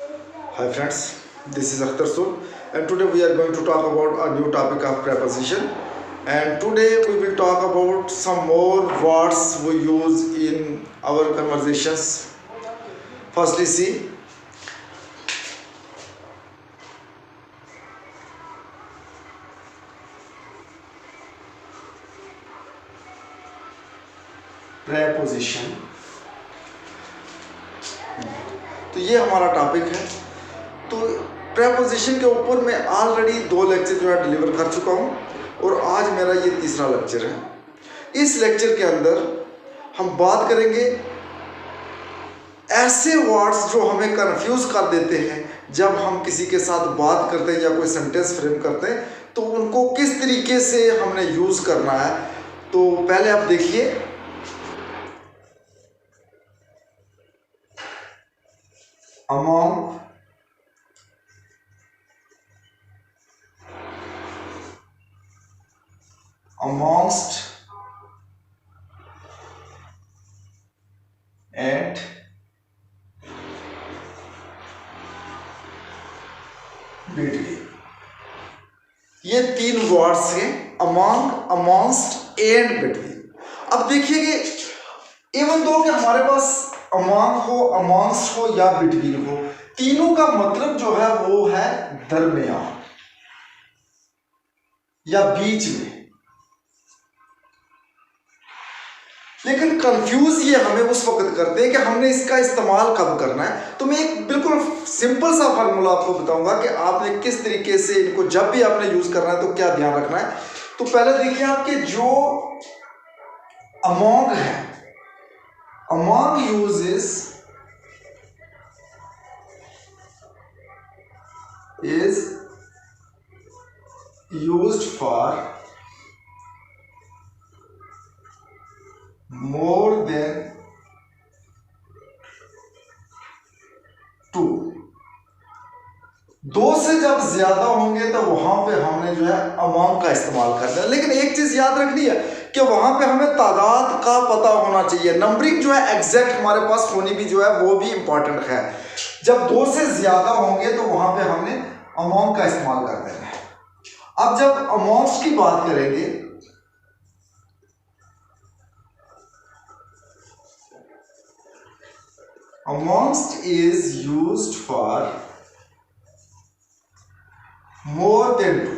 Hi friends, this is Akhtar Sul and today we are going to talk about a new topic of preposition, and today we will talk about some more words we use in our conversations. Firstly, see preposition. तो ये हमारा topic है। तो preposition के ऊपर मैं already 2 lecture जो है डिलीवर कर चुका हूँ और आज मेरा ये तीसरा लेक्चर है। इस लेक्चर के अंदर हम बात करेंगे ऐसे वर्ड्स जो हमें कंफ्यूज कर देते हैं जब हम किसी के साथ बात करते हैं या कोई सेंटेंस फ्रेम करते हैं, तो उनको किस तरीके से हमने यूज करना है। तो पहले आप देखिए, among, amongst, and between, ये 3 वर्ड्स हैं, among, amongst एंड between। अब देखिए कि इवन दो कि हमारे पास among हो, amongst हो या between हो, तीनों का मतलब जो है वो है दरमियान या बीच में। लेकिन कंफ्यूज ये हमें उस वक्त करते हैं कि हमने इसका इस्तेमाल कब करना है। तो मैं एक बिल्कुल सिंपल सा फार्मूला आपको बताऊंगा कि आपने किस तरीके से इनको जब भी आपने यूज करना है तो क्या ध्यान रखना है। तो पहले देखिए, आपके जो अमोंग है, among uses is used for more than 2। 2 से जब ज्यादा होंगे तो वहां पे हमने जो है अमोंग का इस्तेमाल करना है। लेकिन एक चीज याद रखनी है कि वहां पे हमें तादाद का पता होना चाहिए। नंबरिंग जो है एग्जैक्ट हमारे पास होनी भी जो है वो भी इंपॉर्टेंट है। जब 2 से ज्यादा होंगे तो वहां पे हमने अमोंग का इस्तेमाल कर देना है। अब जब अमोंग्स की बात करेंगे, amongst is used for more than 2।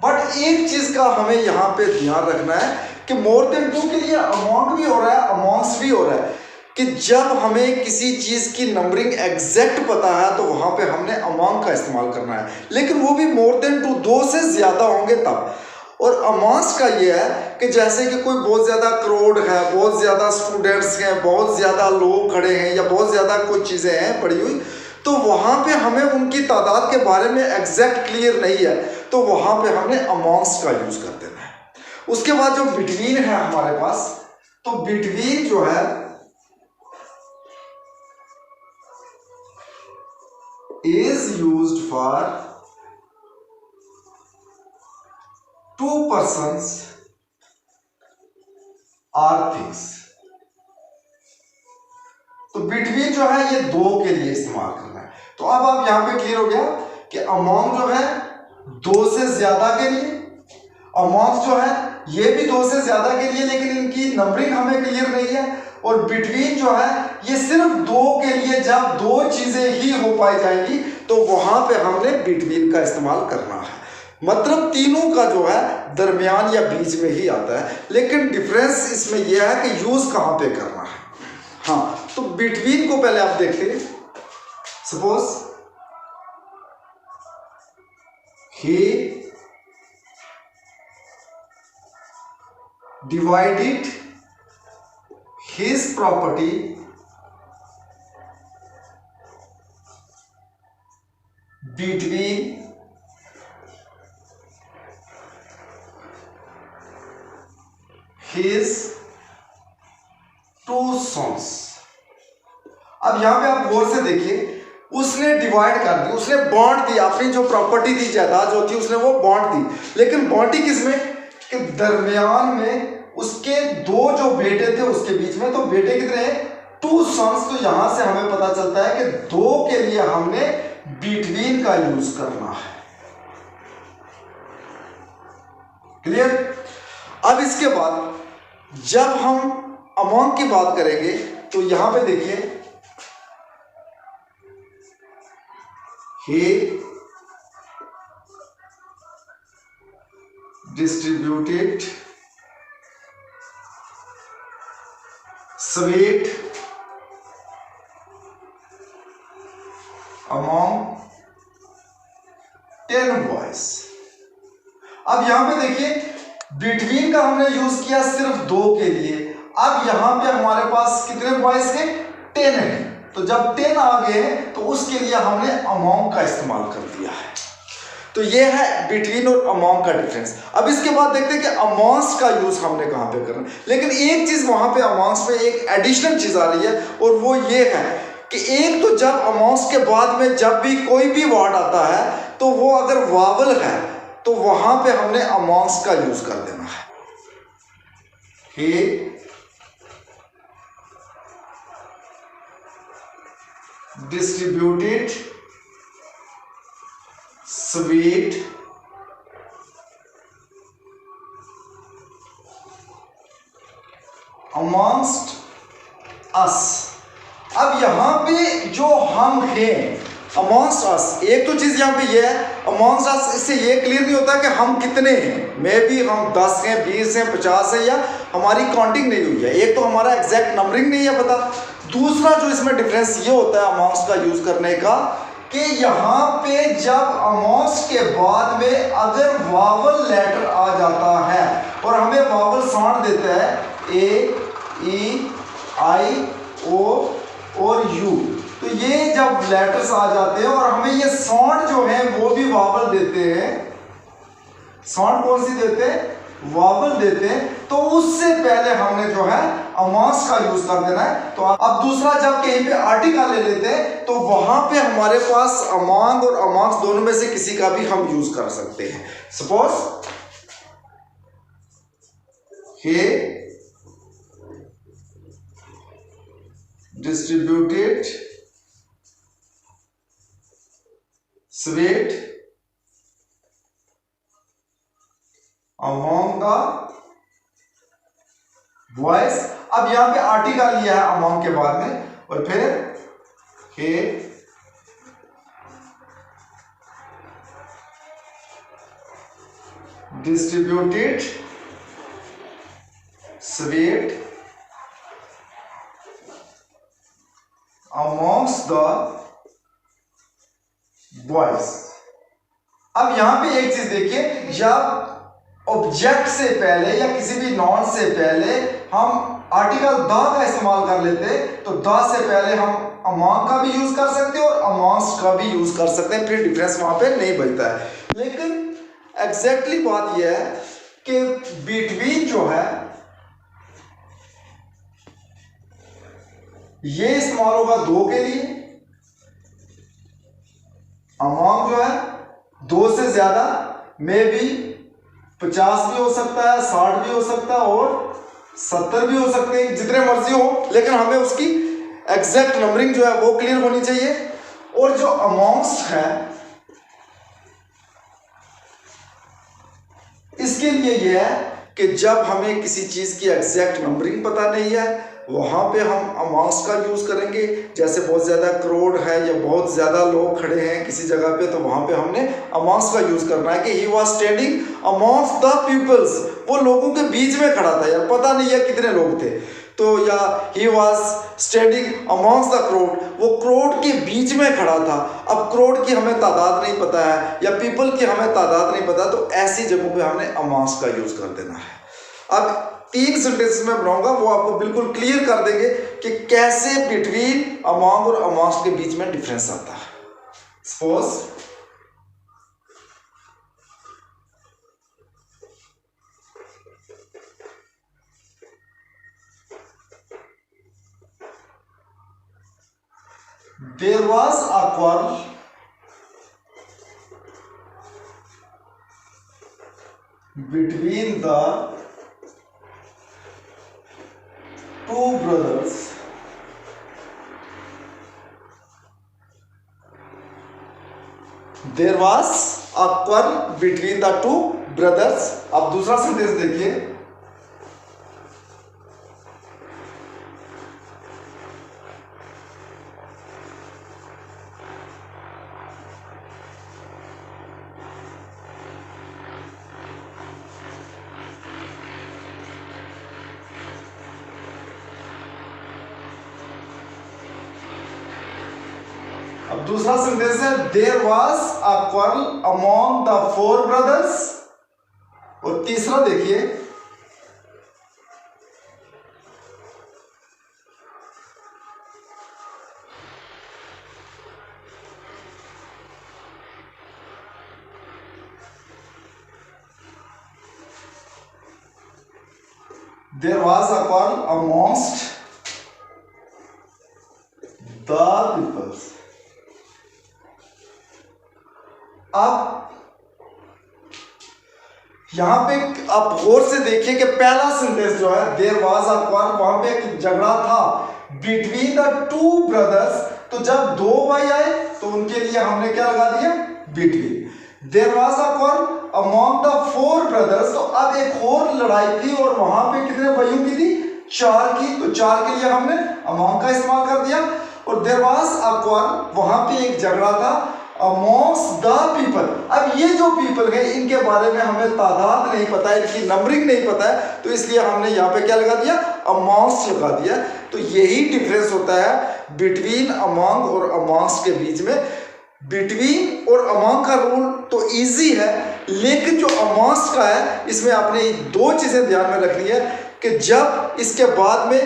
But एक चीज का हमें यहां पे ध्यान रखना है कि मोर देन 2 के लिए अमोंग भी हो रहा है, अमोंग्स भी हो रहा है, कि जब हमें किसी चीज की नंबरिंग एग्जैक्ट पता है तो वहां पे हमने अमोंग का इस्तेमाल करना है। लेकिन वो भी मोर देन 2, 2 से ज्यादा होंगे तब। और अमाउंट्स का ये है कि जैसे कि कोई बहुत ज़्यादा करोड़ है, बहुत ज़्यादा स्टूडेंट्स हैं, बहुत ज़्यादा लोग खड़े हैं या बहुत ज़्यादा कोई चीज़ें हैं पड़ी हुई, तो वहाँ पे हमें उनकी तादाद के बारे में एग्जैक्ट क्लियर नहीं है, तो वहाँ पे हमने अमाउंट्स का यूज़ कर देना है। उसके बाद जो बिटवीन है हमारे पास, तो बिटवीन जो है is used for 2 persons or things। तो बिटवीन जो है ये 2 के लिए इस्तेमाल करना है। तो अब आप यहां पे क्लियर हो गया कि अमोंग जो है 2 से ज्यादा के लिए, अमोंग जो है ये भी 2 से ज्यादा के लिए, लेकिन इनकी नंबरिंग हमें क्लियर नहीं है। और बिटवीन जो है ये सिर्फ 2 के लिए, जब 2 चीजें ही हो पाई जाएंगी तो वहां पे हमने बिटवीन का इस्तेमाल करना है। मतलब तीनों का जो है दरमियान या बीच में ही आता है, लेकिन डिफरेंस इसमें यह है कि यूज कहां पे करना है। हाँ, तो बिटवीन को पहले आप देखिए। Suppose he divided his property between his 2 sons। अब यहां पे आप गौर से देखिए, उसने डिवाइड कर दी, उसने बांट दी, अपनी जो प्रॉपर्टी थी, जायदाद जो थी उसने वो बांट दी। लेकिन बांटी किसमें? कि दरमियान में उसके दो जो बेटे थे उसके बीच में, तो बेटे कितने हैं, 2 sons। तो यहां से हमें पता चलता है कि 2 के लिए हमने बिटवीन का यूज करना है। क्लियर। अब इसके बाद जब हम अमोंग की बात करेंगे तो यहां पे देखिए, he distributed sweet among 10 boys। अब यहां पे देखिए बिटवीन का हमने यूज किया सिर्फ 2 के लिए। अब यहां पे हमारे पास कितने बॉयज हैं, 10 हैं। तो जब 10 आ गए तो उसके लिए हमने अमोंग का इस्तेमाल कर दिया है। तो ये है बिटवीन और अमोंग का डिफरेंस। अब इसके बाद देखते हैं कि अमोंग्स का यूज हमने कहां पे करना है। लेकिन एक चीज वहां पे अमोंग्स में एक एडिशनल चीज आ रही है, और वो ये है कि एक तो जब अमोंग्स के बाद में जब भी कोई भी वर्ड आता है तो वो अगर वावल है तो वहां पे हमने अमोंग्स का यूज कर देना है। He distributed sweet amongst us। अब यहां पे जो हम हैं amongst us, एक तो चीज यहां पे ये है amongst us, इससे ये क्लियर नहीं होता कि हम कितने हैं। मे बी हम 10 हैं, 20 हैं, 50 हैं, या हमारी काउंटिंग नहीं हुई है। एक तो हमारा एग्जैक्ट नंबरिंग नहीं है पता। दूसरा जो इसमें डिफरेंस ये होता है amongst का यूज करने का, कि यहां पे जब amongst के बाद में अगर वावल लेटर आ जाता है और हमें वावल साउंड देता है ए, ई, आई, ओ और यू, तो ये जब लेटर्स आ जाते हैं और हमें ये साउंड जो है वो भी वावल देते हैं। साउंड कौन सी देते हैं, वावल देते हैं। तो उससे पहले हमने जो है अमोंग्स का यूज कर देना है। तो अब दूसरा जब कहीं पे आर्टिकल ले लेते हैं तो वहां पे हमारे पास अमोंग और अमोंग्स दोनों में से किसी का भी हम यूज कर सकते हैं। Suppose he distributed sweet among the boys। अब यहां पे आर्टिकल लिया है among के बाद में, और फिर he distributed sweet amongst the boys। अब यहां पे एक चीज देखिए, जब ऑब्जेक्ट से पहले या किसी भी नॉन से पहले हम आर्टिकल द का इस्तेमाल कर लेते तो द से पहले हम अमोंग का भी यूज कर सकते हैं और अमोंग्स का भी यूज कर सकते हैं, फिर डिफरेंस वहां पे नहीं बचता है। लेकिन एग्जैक्टली बात यह है कि बिटवीन जो है ये इस्तेमाल होगा 2 के लिए, अमोंग जो है 2 से ज्यादा, मे बी 50 भी हो सकता है, 60 भी हो सकता है और 70 भी हो सकते हैं, जितने मर्जी हो, लेकिन हमें उसकी एग्जैक्ट नंबरिंग जो है वो क्लियर होनी चाहिए। और जो अमोंग्स है इसके लिए यह है कि जब हमें किसी चीज की एग्जैक्ट नंबरिंग पता नहीं है वहां पे हम अमोंग्स का यूज करेंगे। जैसे बहुत ज्यादा करोड़ है या बहुत ज्यादा लोग खड़े हैं किसी जगह पे, तो वहां पे हमने अमोंग्स का यूज करना है कि he was standing amongst the peoples, वो लोगों के बीच में खड़ा था, यार पता नहीं है कितने लोग थे, तो या ही was standing amongst the crowd, वो क्राउड के बीच में खड़ा था। अब क्राउड की हमें तादाद नहीं पता है या पीपल की हमें तादाद नहीं पता, तो ऐसी जगहों पे हमने अमोंग्स का यूज कर देना है। अब 3 सेंटेंस में बनाऊंगा, वो आपको बिल्कुल क्लियर कर देंगे कि कैसे बिटवीन अमोंग और अमोंग्स के बीच में डिफरेंस आता है। Suppose there was a quarrel between the two brothers there was a quarrel between the two brothers। अब दूसरा सेंटेंस देखिए, अब दूसरा सेंटेंस है there was a quarrel among the four brothers. और तीसरा देखिए, there was a quarrel amongst the peoples. अब यहां पे आप गौर से देखिए कि पहला सेंटेंस जो है देयर वाज अ क्वारल, वहां पे एक झगड़ा था बिटवीन द टू ब्रदर्स। तो जब दो भाई आए तो उनके लिए हमने क्या लगा दिया, between. There was a quarrel among the four brothers, तो अब एक और लड़ाई थी और वहां पे कितने भाइयों की थी, चार की। तो चार के लिए हमने अमॉन्ग का इस्तेमाल कर दिया। और देयर वाज अ क्वारल, वहां पे एक झगड़ा था अमॉन्ग्स द पीपल। अब ये जो पीपल है इनके बारे में हमें तादाद नहीं पता है, इनकी नंबरिंग नहीं पता है, तो इसलिए हमने यहाँ पे क्या लगा दिया, अमॉन्ग्स लगा दिया। तो यही डिफरेंस होता है बिटवीन अमॉन्ग और अमॉन्ग्स के बीच में। बिटवीन और अमॉन्ग का रूल तो इजी है, लेकिन जो अमॉन्ग्स का है इसमें आपने दो चीजें ध्यान में रखनी है कि जब इसके बाद में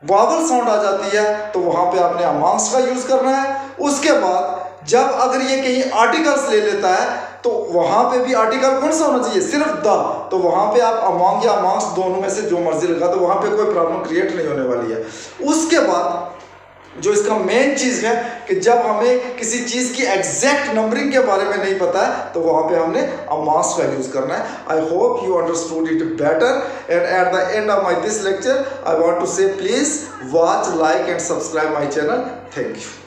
वावल साउंड आ जाती है तो वहां पे आपने अमॉन्ग्स का यूज करना है। उसके बाद जब अगर ये कहीं आर्टिकल्स ले लेता है तो वहां पे भी आर्टिकल कौन सा होना चाहिए, सिर्फ द। तो वहां पे आप अमॉन्ग या अमॉन्ग्स दोनों में से जो मर्जी लगा, तो वहां पे कोई प्रॉब्लम क्रिएट नहीं होने वाली है। उसके बाद जो इसका मेन चीज है कि जब हमें किसी चीज की एग्जैक्ट नंबरिंग के बारे में नहीं पता है तो वहां पे हमने अमॉन्ग्स का यूज करना है। I hope you understood it better, and at the end of my this lecture I want to say please watch, like and subscribe my channel. Thank you.